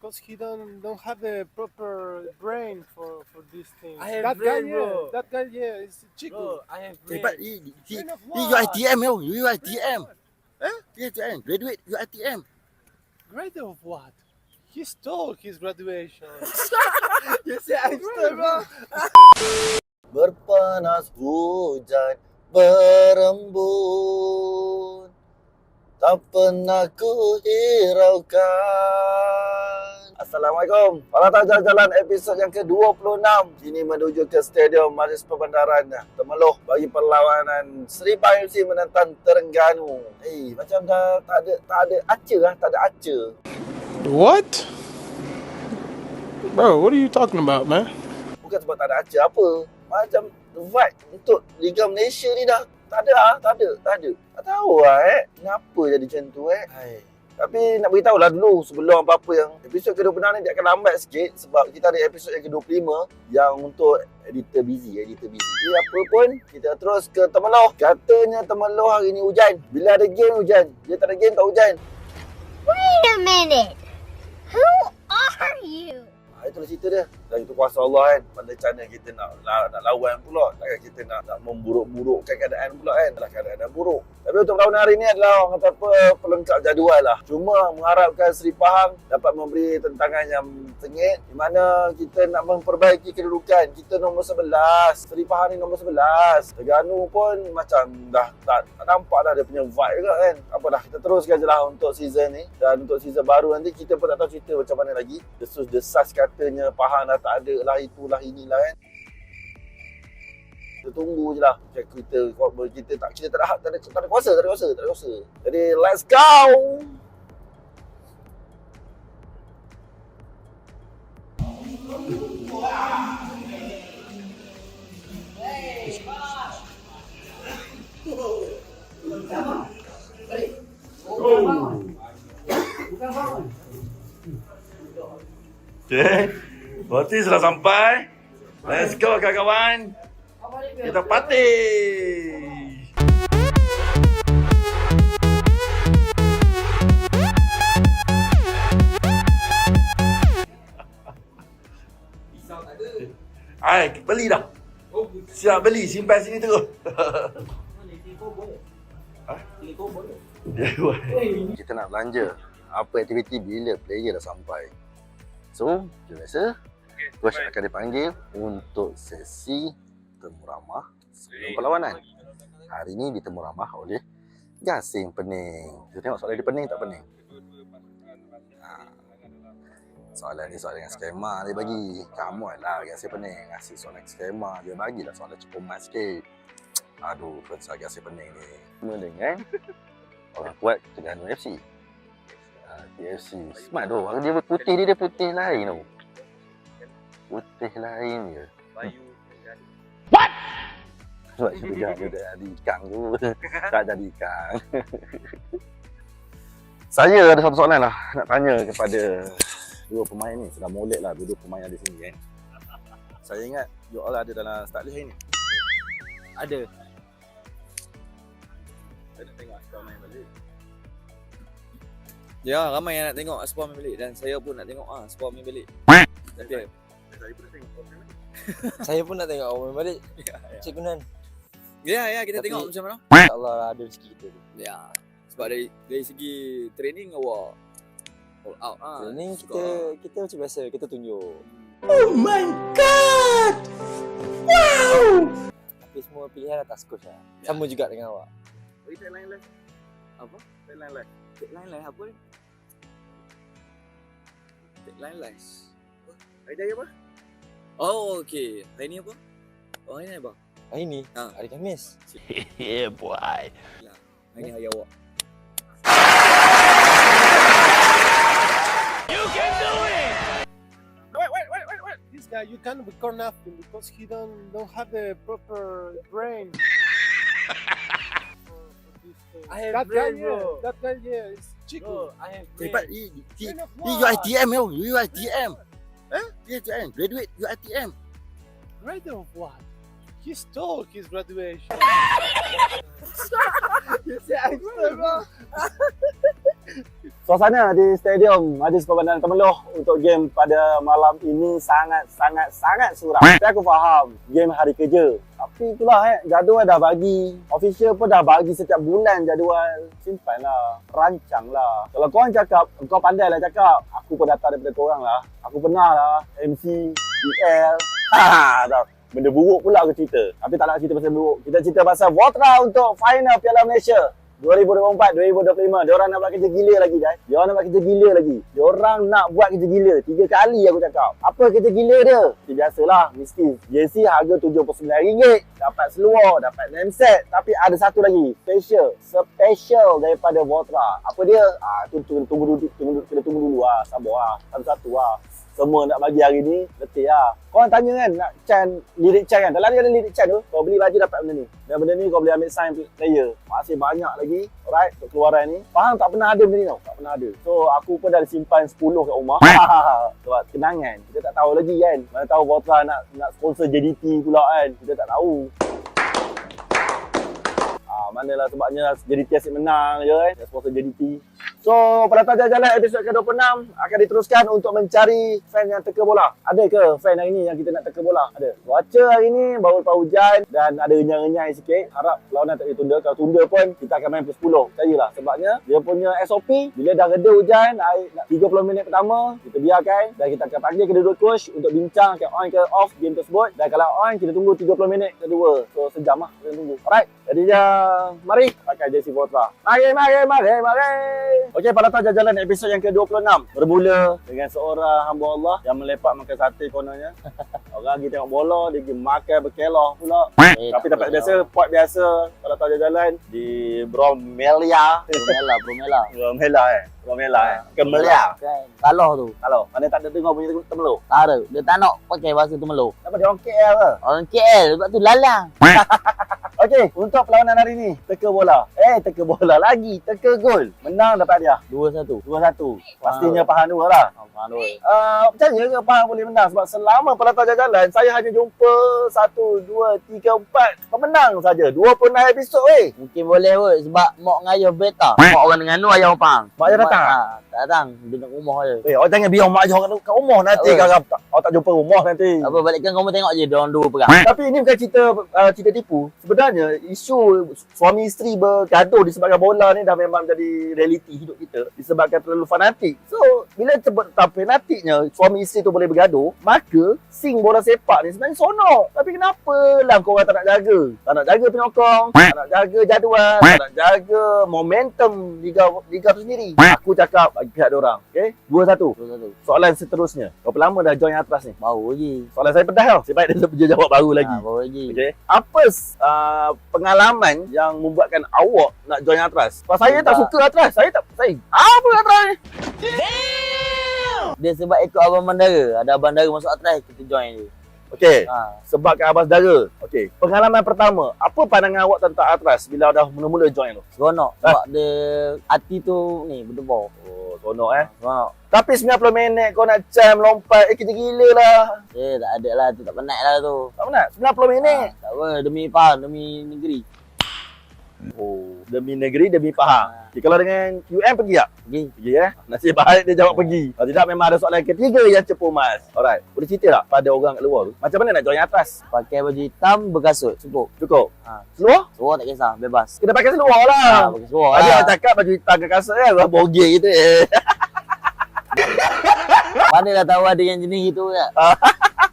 because he don't have the proper brain for this thing. I have That brain, guy, bro. yeah, that guy, yeah, is Chico. Bro, I have Eh, brain. but Brain of you what? ITM, yo. You ITM. Huh? You ITM. Graduate, you ITM. Grade of what? He stole his graduation. You say I stole, bro. Berpanas hujan berembun, tak pernah ku hiraukan. Assalamualaikum. Palatang Jalan-Jalan episod yang ke-26. Kini menuju ke Stadium Majlis Perbandaran Temeloh bagi perlawanan Seri Pahang FC menentang Terengganu. Macam dah tak ada aca. What? Bro, what are you talking about, man? Bukan sebab tak ada aca apa. Macam vibe untuk Liga Malaysia ni dah tak ada. Tak tahu kenapa jadi macam tu Tapi nak beritahu lah dulu sebelum apa-apa yang episod ke-26 ni dia akan lambat sikit sebab kita ada episod yang ke-25 yang untuk editor busy. Jadi apa pun kita terus ke Temeloh. Katanya Temeloh hari ni hujan. Bila ada game hujan. Bila tak ada game tak hujan. Wait a minute. Who are you? Itulah cerita dia. Dan itu kuasa Allah kan. Pada cara kita nak lawan pula. Takkan kita nak memburuk-burukkan keadaan pula kan. Dalam keadaan dah buruk. Tapi untuk perlawanan hari ni adalah orang kata apa, pelengkap jadual lah. Cuma mengharapkan Seri Pahang dapat memberi tentangan yang sengit. Di mana kita nak memperbaiki kedudukan. Kita nombor 11. Seri Pahang ni nombor 11. Terengganu pun macam dah tak nampak dah dia punya vibe juga kan. Apa dah, kita teruskan je lah untuk season ni. Dan untuk season baru nanti kita pun tak tahu cerita macam mana lagi. Desus-desas katanya Pahang dah tak ada lah, itulah inilah kan. Kita tunggu je lah. Kita tak ada kuasa. Jadi let's go. Okay, roti sudah sampai. Let's go kawan-kawan. Kita party. Beli dah. Siap beli, simpan sini terus. Kita nak belanja. Apa aktiviti bila player dah sampai. So, macam biasa, coach akan dipanggil untuk sesi temu ramah sebelum perlawanan. Hari ini ditemu ramah oleh Gasing Pening. Kita tengok soalan dia pening tak pening. Soalan ni soalan dengan skema dia bagi. Kamu lah Gasing Pening. Kasih soalan skema dia bagilah soalan cukup mas sikit. Aduh, soalan Gasing Pening ni. Dengan orang kuat Terengganu FC. TFC. Smart tu. Orang dia putih dia putih lain tu. Putih lain je. What? Sebab dia jadi ikan tu. Tak jadi ikan. Saya ada satu soalan lah nak tanya kepada dua pemain ni. Sedang molek lah dua pemain ada sini kan. Saya ingat you all ada dalam start list hari ni. Ada. Saya nak tengok Aspa main balik. Ya, ramai yang nak tengok Aspa main balik dan saya pun nak tengok Aspa main balik. Tapi Saya pun nak tengok Aspa main balik. Saya pun nak tengok awak main balik. Cik Gunan. ya kita Tapi- tengok macam mana. InsyaAllah ada rezeki kita tu. Ya. Sebab dari segi training awak all out Training kita macam biasa, kita tunjuk. Tapi semua pilihan atas coach lah. Sama juga dengan awak. Bagi tagline live. Apa? Tagline live. Tagline apa ni? Tagline live. Idea apa? Oh, okey. Hari ni apa? Oh, hari ni apa? Hari ni, Ha. hari Khamis. Yeah boy. Hari ni hari awak. Wait. This guy, you can't record nothing because he don't have the proper brain. for this thing. I have that brain, guy, bro. yeah, that guy, yeah, is Chico. I have But Brain of you what? ITM yo. You ITM. Huh? You ITM. Graduate, you ITM. Grade of what? He stole his graduation. You say I stole, bro. Suasana di Stadium Majlis Perbandaran Temeloh untuk game pada malam ini sangat suram. Tapi aku faham game hari kerja. Tapi itulah jadual dah bagi. Official pun dah bagi setiap bulan jadual. Simpanlah, rancanglah. Kalau korang cakap, kau pandai lah cakap. Aku pun datang daripada korang lah. Aku pernah lah MC, EL. Tahu. Benda buruk pula aku cerita. Tapi tak nak cerita pasal buruk. Kita cerita pasal Votra untuk final Piala Malaysia 2024-2025. Diorang nak buat kerja gila lagi, guys. Diorang nak buat kerja gila lagi. Diorang nak buat kerja gila. 3 kali aku cakap. Apa kerja gila dia? Biasalah, mesti. JC harga RM79. Dapat seluar, dapat name set. Tapi ada satu lagi. Special daripada Votra. Apa dia? Tunggu dulu lah. Sabar lah. Satu-satu lah. Semua nak bagi hari ni, letih lah. Korang tanya kan, nak Chan, lirik Chan kan? Dalam ni ada lirik Chan tu, kau beli baju dapat benda ni. Dan benda ni kau boleh ambil sign player. Masih banyak lagi, alright, untuk keluaran ni. Faham tak pernah ada benda ni tau? Tak pernah ada. So, aku pun dah simpan 10 kat rumah. Sebab kenangan. Kita tak tahu lagi kan. Mana tahu Votra nak sponsor JDT pula kan. Kita tak tahu. Manalah sebabnya JDT asyik menang je kan. Sponsor JDT. So, pada jalan episod ke-26 akan diteruskan untuk mencari fan yang teka bola. Ada ke fan hari ni yang kita nak teka bola? Ada. Cuaca hari ni baru lepas hujan dan ada renyai-renyai sikit. Harap lawanan tak ditunda. Kalau tunda pun kita akan main plus 10. Percayalah. Sebabnya dia punya SOP bila dah reda hujan, 30 minit pertama kita biarkan dan kita akan panggil kedua-dua coach untuk bincang akan on ke off game tersebut. Dan kalau on kita tunggu 30 minit kedua. So sejam lah kita tunggu. Alright. Jadi mari pakai jersey Votra. Mari. Okey, pada jalan episod yang ke-26 bermula dengan seorang hamba Allah yang melepak makan sate kononnya. Orang lagi tengok bola, dia pergi makan berkelah pula. Tapi tempat biasa, pot biasa kalau tahu jalan di Bromelia. Kemelia. Taloh tu. Kalau mana tak ada dengar bunyi Temeloh. Tak ada. Dia tak nak pakai bahasa Temeloh. Apa dia orang KL ke? Orang KL sebab tu lalang. Okey, untuk perlawanan hari ni, teka bola. Teka bola lagi, teka gol. Menang dapat dia. 2-1. 2-1. Pastinya Pahang 2 lah. Faham tu. Percaya ke Pahang boleh menang? Sebab selama pelatah jalan, saya hanya jumpa 1, 2, 3, 4 pemenang saja. 26 episod Mungkin boleh kot sebab mak ngayuh beta. Mak orang dengan nu ayah pang. Mak ayah datang? Tak datang. Duduk rumah je. Awak jangan biar mak ayah kat rumah nanti. Awak tak jumpa rumah nanti. Apa balikkan kamu tengok je diorang dua perang. Tapi ini bukan cerita tipu. Sebenarnya isu suami isteri bergaduh disebabkan bola ni dah memang jadi realiti hidup kita disebabkan terlalu fanatik. So, bila fanatiknya suami isteri tu boleh bergaduh, maka sing bola sepak ni sebenarnya sonok. Tapi kenapa lah korang tak nak jaga? Tak nak jaga penyokong, tak nak jaga jadual, tak nak jaga momentum liga tu sendiri. Aku cakap bagi pihak diorang. Okay? 2-1. Soalan seterusnya. Berapa lama dah join atas ni? Baru lagi. Soalan saya pedas tau. Sebaik dia jawab baru lagi. Baru lagi. Okay. Apa pengalaman yang membuatkan awak nak join Atras? Sebab saya tak suka Atras. Apa Atras ni? Dia sebab ikut abang bandara. Ada abang bandara masuk atas kita join je. Okey. Sebabkan abang saudara. Okey. Pengalaman pertama, apa pandangan awak tentang Atras bila dah mula-mula join tu? Seronok. Sebab dia hati tu ni berdebar. Oh, seronok Seronok. Tapi 90 minit kau nak jam lompat, kita gila lah. Tak ada lah tu, tak penat lah tu. Tak penat? 90 minit? Tak apa, demi Pahang, demi negeri. Oh, demi negeri, demi Pahang. Okay, kalau dengan UM pergi tak? Pergi. Nasib baik dia jawab pergi. Kalau tidak memang ada soalan ketiga yang cepu mas. Alright. Boleh cerita tak pada orang kat luar tu? Macam mana nak join Atras? Pakai baju hitam, berkasut. Cukup. Seluar? Seluar tak kisah, bebas. Kita pakai seluar lah. Pakai seluar Tadi lah. orang cakap baju hitam ke kasut kan? Orang bogey gitu. Mana dah tahu ada yang jenis itu tak?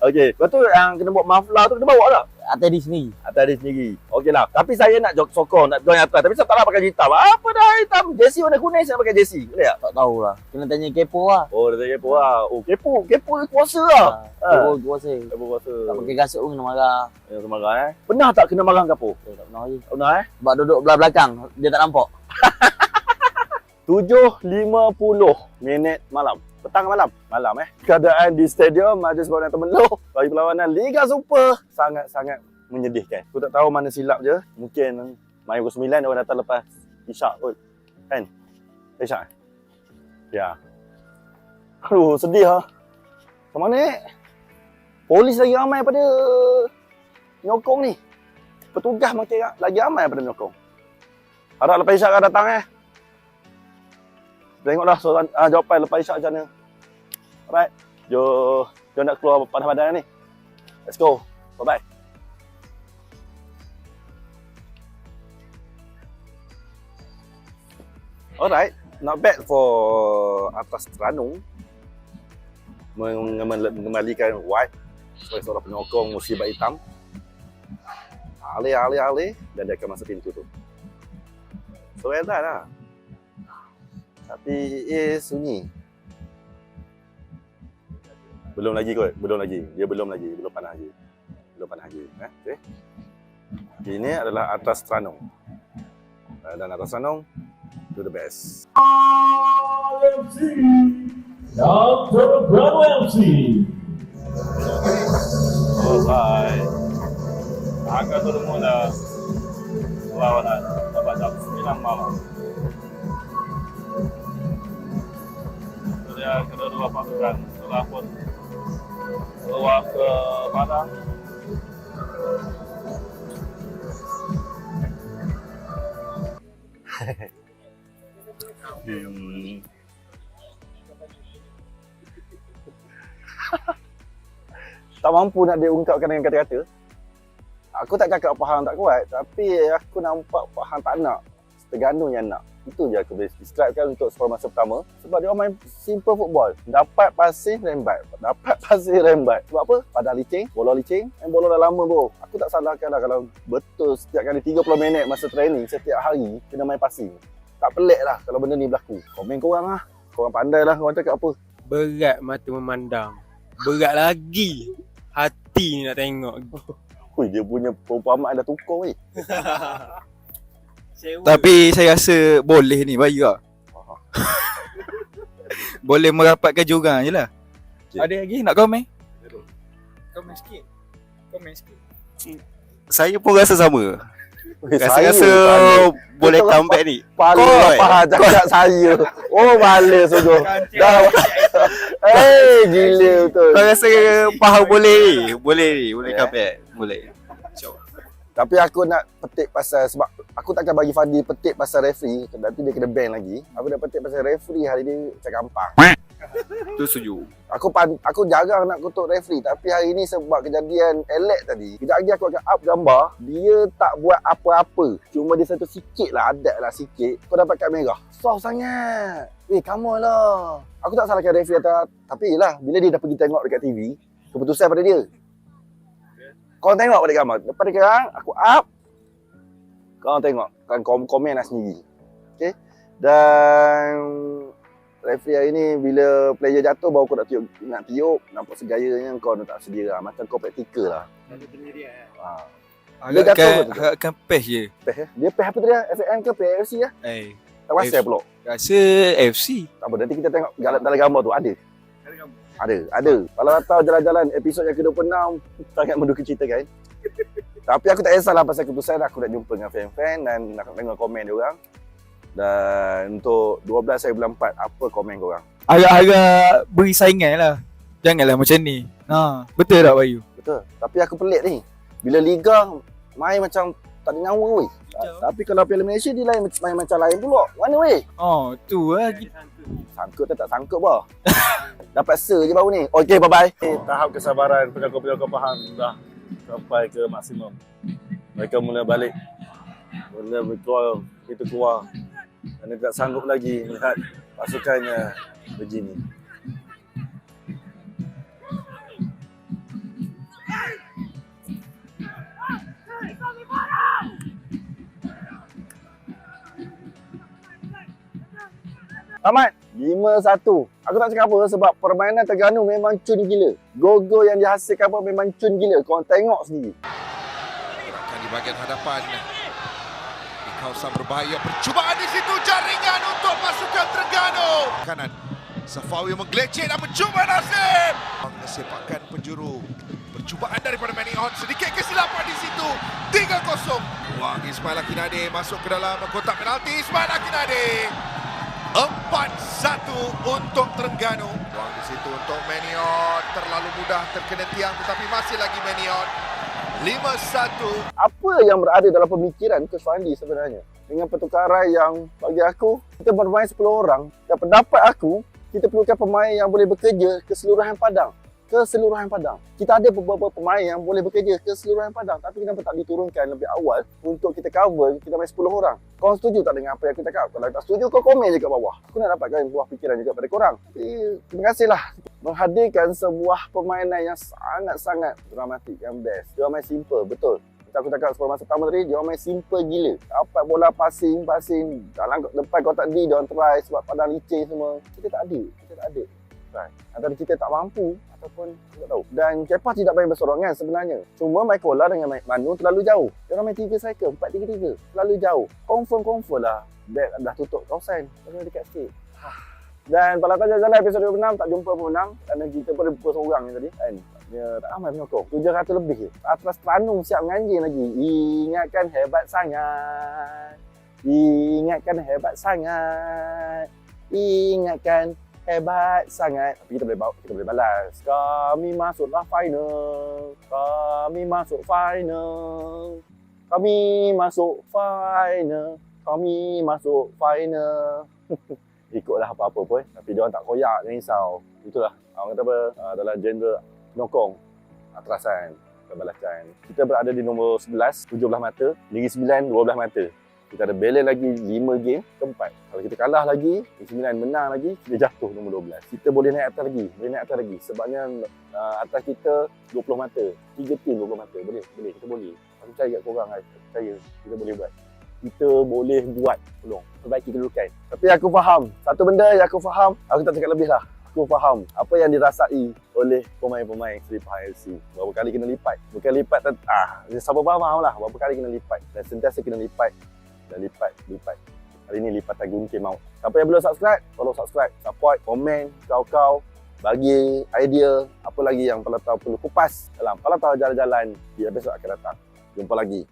Okey. Lepas tu yang kena buat muffler tu kena bawa tak? Atas di sini. Atas dia sendiri. Okey lah. Tapi saya nak sokong, nak join Atras. Tapi saya tak nak pakai hitam. Apa dah hitam? Jersey warna kuning saya pakai jersey. Boleh tak? Tak tahulah. Kena tanya kepo lah. Oh, dia tanya kepo lah. Oh, kepo kuasa lah. Kepo kuasa. Kepo kuasa. Tak pakai kasut pun kena marah. Ya, kena marah Pernah tak kena marah kepo? Tak pernah lagi. Tak pernah Sebab duduk belah belakang, dia tak nampak. 7.50 minit malam. Petang malam. Keadaan di Stadium Majlis Perbandaran Temeloh bagi perlawanan Liga Super sangat-sangat menyedihkan. Aku tak tahu mana silap je. Mungkin main pukul 9 orang datang lepas Isyak kot. Kan? Isyak Ya. Aduh, sedih lah. Macam mana polis lagi ramai pada nyokong ni. Petugas makin lagi ramai pada nyokong. Harap lepas Isyak kan datang Tengoklah soalan jawapan lepas isyak macam mana. Alright. Jom nak keluar panas badan ni. Let's go. Bye-bye. Alright. Not bad for atas Terengganu. Mengembalikan White sebagai seorang penyokong musibah hitam. Alih dan dia akan masuk pintu tu. So well done lah. Tapi sunyi. Belum lagi kot, belum lagi. Dia belum panas lagi. Okay. Ini adalah atas Terengganu. Dan atas Terengganu do the best. MC Dr. Bravo MC. Alright. Angka turun mula perlawanan pada jam 9 malam. Kedua pasukan telah pun keluar ke padang. Tak mampu nak diungkapkan dengan kata-kata. Aku tak cakap Pahang tak kuat, tapi aku nampak Pahang tak nak. Terengganu yang nak. Itu je aku boleh describekan untuk separuh masa pertama. Sebab dia orang main simple football. Dapat pasir, rembat. Sebab apa? Padang licin, bola licin, main bola dah lama bro. Aku tak salahkan lah kalau betul setiap kali 30 minit masa training, setiap hari kena main pasir. Tak pelik lah kalau benda ni berlaku. Komen korang lah. Korang pandai lah korang cakap apa. Berat mata memandang. Berat lagi hati ni nak tengok. Hui, dia punya perumpamaan dah tukar weh. Tapi saya rasa boleh ni bayu lah. Boleh merapatkan jurang je lah. Okay. Ada lagi nak komen? Komen sikit. Saya pun rasa sama. Rasa boleh comeback ni. Pahal cakap saya. Oh malas sungguh. Dah. Gila betul. Kau rasa Pahang boleh comeback. Boleh. Tapi aku nak petik pasal, sebab aku takkan bagi Fadi petik pasal referee, nanti dia kena ban lagi. Aku dah petik pasal referee hari ni macam gampang. Tu setuju. Aku jarang nak kutuk referee, tapi hari ni sebab kejadian elek tadi, kejap lagi aku akan up gambar, dia tak buat apa-apa. Cuma dia satu sikit lah, adat lah sikit, kau dapat kad merah. Soft sangat. Come on lah. Aku tak salahkan referee tapi yelah, bila dia dah pergi tengok dekat TV, keputusan pada dia. Korang tengok pada gambar. Lepas dia kerang, aku up. Korang tengok. Korang komen lah sendiri. Okay. Dan referee hari ni bila player jatuh baru kau nak tiup. Nampak segayanya kau tak sedia lah. Macam kau praktikal lah. Ada pendirian Agakkan peh je. Peh? Dia peh apa tu dia? FAM ke peh AFC lah? Tak rasa pula. Rasa FC. Tak apa, nanti kita tengok dalam gambar tu. Ada. Kalau tahu jalan-jalan episod yang ke-26 sangat menduka cerita kan. Tapi aku tak kisahlah pasal keputusan. Aku nak jumpa dengan fan-fan dan nak tengok komen dia orang. Dan untuk 12 hari bulan 4, apa komen korang? Agak-agak beri saingan lah. Janganlah macam ni. Betul tak Bayu? Betul. Tapi aku pelik ni. Bila Liga main macam tak ada nyawa weh. Tapi kalau Piala Malaysia dia main macam lain pula. Mana weh? Tu lah. Sangkut tak sangkut bah. Dapat je baru ni. Okey, bye-bye. Tahap kesabaran penyokong-penyokong Pahang dah sampai ke maksimum. Mereka mula balik. Mula keluar, kita keluar. Dan tidak sanggup lagi melihat pasukannya begini. Ahmad, 5-1. Aku tak cakap apa sebab permainan Terengganu memang cun gila. Gol-gol yang dihasilkan pun memang cun gila. Korang tengok sendiri. Gerakan di bahagian hadapan. Di kawasan berbahaya. Percubaan di situ. Jaringan untuk pasukan Terengganu. Kanan. Safawi menggelecek dan mencuba nasib. Mengesepakkan penjuru. Percubaan daripada Manny On. Sedikit kesilapan di situ. 3-0. Wang Ismail Akinade masuk ke dalam kotak penalti. Ismail Akinade. 4-1 untuk Terengganu. Buang di situ untuk Manion. Terlalu mudah terkena tiang tetapi masih lagi Manion. 5-1. Apa yang berada dalam pemikiran Coach Fandi sebenarnya? dengan pertukaran yang bagi aku, kita bermain 10 orang. Dan pendapat aku, kita perlukan pemain yang boleh bekerja keseluruhan padang. Keseluruhan padang. Kita ada beberapa pemain yang boleh bekerja keseluruhan padang. Tapi kenapa tak diturunkan lebih awal untuk kita cover, kita main 10 orang. Kau setuju tak dengan apa yang aku cakap? Kalau tak setuju, kau komen je kat bawah. Aku nak dapatkan buah fikiran juga pada korang. Tapi terima kasihlah. Menghadirkan sebuah permainan yang sangat-sangat dramatik, yang best. Dia main simple, betul. Aku cakap sebelum masa pertama tadi, dia main simple gila. Dapat bola passing. Dalam depan kotak D, dia orang try sebab padang licin semua. Kita tak ada. Antara kita tak mampu ataupun tak tahu. Dan Kepa tidak main bersorangan sebenarnya. Cuma Michaela dengan Manu terlalu jauh. Dia orang main 3 striker, 4-3-3. Terlalu jauh. Confirm lah. Back dah tutup kawasan. Kena dekat sikit. Dan Palatan Jalan episod 26 tak jumpa pemenang kerana kita pun ada pukul seorang ni tadi kan. Dia tak ramai penyokong. 700 lebih je. Atlas Terengganu siap menganjing lagi. Ingatkan hebat sangat. Ingatkan hebat sangat. Ingatkan hebat sangat. Tapi kita boleh balas. Kami masuklah final. Kami masuk final. Kami masuk final. Kami masuk final. Ikutlah apa-apa pun. Tapi dia orang tak koyak, jangan risau. Itulah. Orang kata apa? Dalam genre penyokong Atrasan, kebalasan. Kita berada di nombor 11, 17 mata. Ligi 9, 12 mata. Kita ada balance lagi 5 game keempat. Kalau kita kalah lagi, Ligi 9 menang lagi, kita jatuh nombor 12. Kita boleh naik atas lagi. Sebabnya atas kita 20 mata. 3 tim 20 mata. Boleh. Kita boleh. Aku percaya kat korang. Percaya. Kita boleh buat. Kita boleh buat. Tolong. Perbaiki kedudukan. Tapi aku faham. Satu benda yang aku faham, aku tak cakap lebih lah. Aku faham apa yang dirasai oleh pemain-pemain Seripah FC. Berapa kali kena lipat. Bukan lipat, siapa faham lah. Berapa kali kena lipat. Dan sentiasa kena lipat. Dan lipat. Hari ni lipatan gunting maut. Siapa yang belum subscribe, tolong subscribe. Support, komen, kau-kau. Bagi idea apa lagi yang Palatau perlu kupas dalam Palatau Jalan-Jalan di episod akan datang. Jumpa lagi.